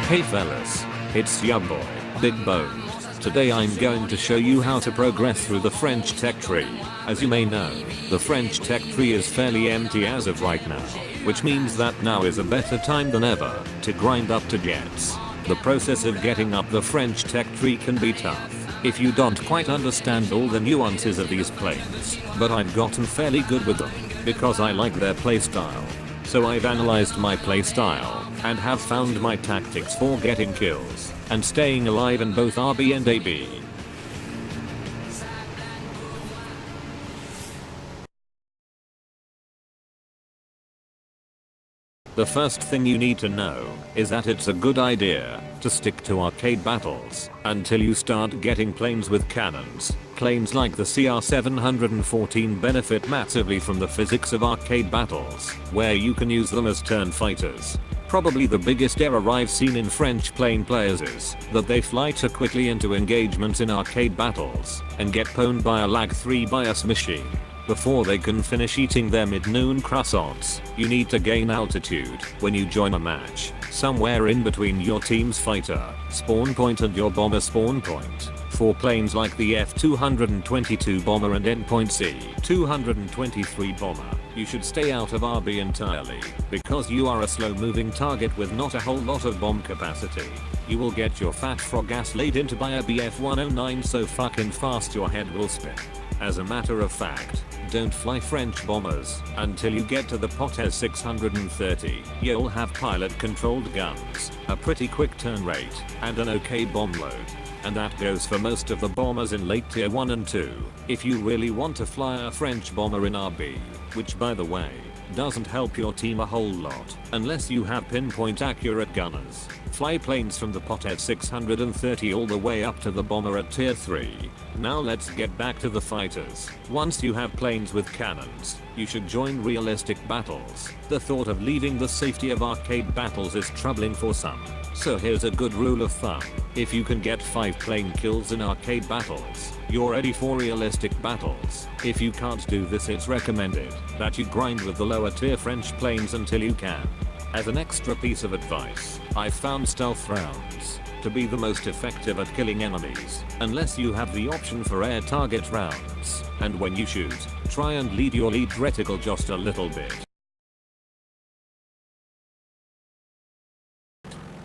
Hey fellas, it's ya boy, Big Boned. Today I'm going to show you how to progress through the French tech tree. As you may know, the French tech tree is fairly empty as of right now, which means that now is a better time than ever to grind up to jets. The process of getting up the French tech tree can be tough if you don't quite understand all the nuances of these planes, but I've gotten fairly good with them because I like their playstyle. So I've analyzed my playstyle and have found my tactics for getting kills and staying alive in both RB and AB. The first thing you need to know is that it's a good idea to stick to arcade battles until you start getting planes with cannons. Planes like the CR714 benefit massively from the physics of arcade battles, where you can use them as turn fighters. Probably the biggest error I've seen in French plane players is that they fly too quickly into engagements in arcade battles and get pwned by a lag 3 bias machine. Before they can finish eating their mid-noon croissants, you need to gain altitude when you join a match, somewhere in between your team's fighter spawn point and your bomber spawn point. For planes like the F-222 bomber and endpoint C-223 bomber, you should stay out of RB entirely, because you are a slow-moving target with not a whole lot of bomb capacity. You will get your fat frog ass laid into by a BF-109 so fucking fast your head will spin. As a matter of fact, don't fly French bombers until you get to the Potez 630. You'll have pilot-controlled guns, a pretty quick turn rate, and an okay bomb load. And that goes for most of the bombers in late tier 1 and 2. If you really want to fly a French bomber in RB, which by the way, doesn't help your team a whole lot unless you have pinpoint accurate gunners. Fly planes from the Potez 630 all the way up to the bomber at tier 3. Now let's get back to the fighters. Once you have planes with cannons, you should join realistic battles. The thought of leaving the safety of arcade battles is troubling for some. So here's a good rule of thumb. If you can get 5 plane kills in arcade battles, you're ready for realistic battles. If you can't do this, it's recommended that you grind with the lower tier French planes until you can. As an extra piece of advice, I've found stealth rounds to be the most effective at killing enemies, unless you have the option for air target rounds. And when you shoot, try and lead your lead reticle just a little bit.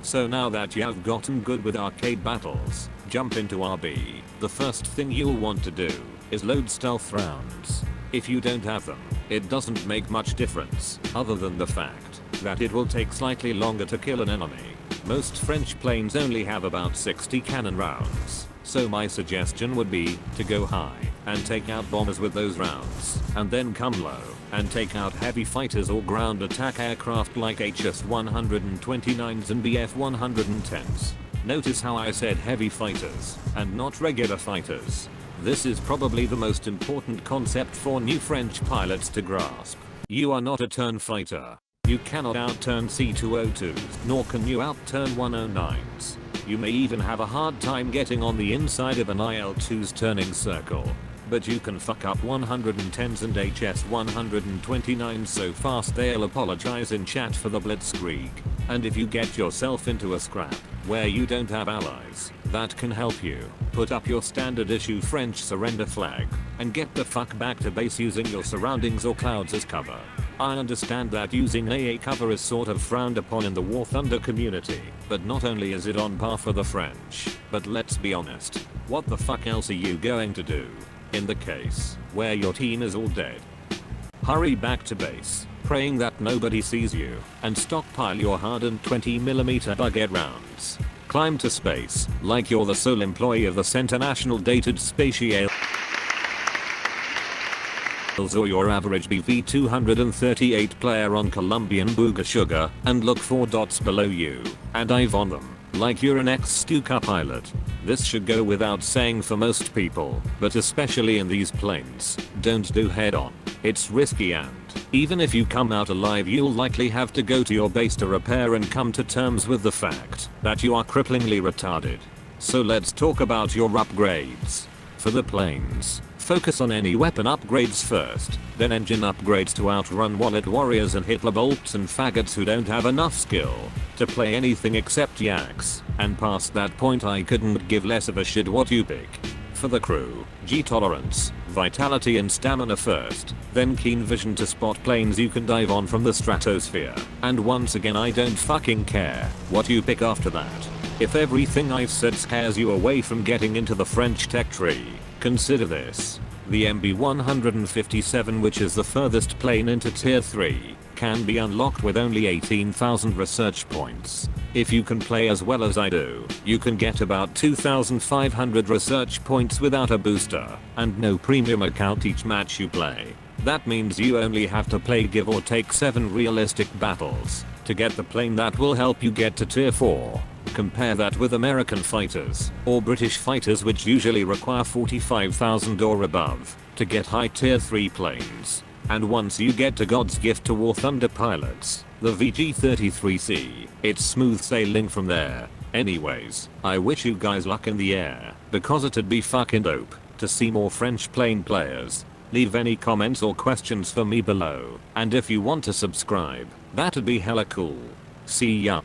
So now that you have gotten good with arcade battles, jump into RB. The first thing you'll want to do is load stealth rounds. If you don't have them, it doesn't make much difference, other than the fact that it will take slightly longer to kill an enemy. Most French planes only have about 60 cannon rounds, so my suggestion would be to go high and take out bombers with those rounds, and then come low and take out heavy fighters or ground attack aircraft like HS-129s and BF-110s. Notice how I said heavy fighters and not regular fighters. This is probably the most important concept for new French pilots to grasp. You are not a turn fighter. You cannot outturn C-202s, nor can you outturn 109s. You may even have a hard time getting on the inside of an IL-2's turning circle. But you can fuck up 110s and HS-129s so fast they'll apologize in chat for the blitzkrieg. And if you get yourself into a scrap where you don't have allies that can help you, put up your standard issue French surrender flag and get the fuck back to base using your surroundings or clouds as cover. I understand that using AA cover is sort of frowned upon in the War Thunder community, but not only is it on par for the French, but let's be honest, what the fuck else are you going to do in the case where your team is all dead? Hurry back to base, praying that nobody sees you, and stockpile your hardened 20mm baguette rounds. Climb to space like you're the sole employee of the Centre National Dated Spatial or your average BV-238 player on Colombian Booga Sugar, and look for dots below you and dive on them like you're an ex-Stuka pilot. This should go without saying for most people, but especially in these planes, don't do head-on. It's risky, and even if you come out alive, you'll likely have to go to your base to repair and come to terms with the fact that you are cripplingly retarded. So let's talk about your upgrades. For the planes, Focus on any weapon upgrades first, then engine upgrades to outrun wallet warriors and Hitler bolts and faggots who don't have enough skill to play anything except yaks, and past that point I couldn't give less of a shit what you pick. For the crew, G tolerance, vitality and stamina first, then keen vision to spot planes you can dive on from the stratosphere, and once again I don't fucking care what you pick after that. If everything I've said scares you away from getting into the French tech tree, consider this. The MB-157, which is the furthest plane into tier 3, can be unlocked with only 18,000 research points. If you can play as well as I do, you can get about 2,500 research points without a booster, and no premium account each match you play. That means you only have to play give or take 7 realistic battles to get the plane that will help you get to tier 4. Compare that with American fighters or British fighters, which usually require 45,000 or above to get high tier 3 planes. And once you get to God's gift to War Thunder pilots, the VG-33C, it's smooth sailing from there. Anyways, I wish you guys luck in the air, because it'd be fucking dope to see more French plane players. Leave any comments or questions for me below, and if you want to subscribe, that'd be hella cool. See ya.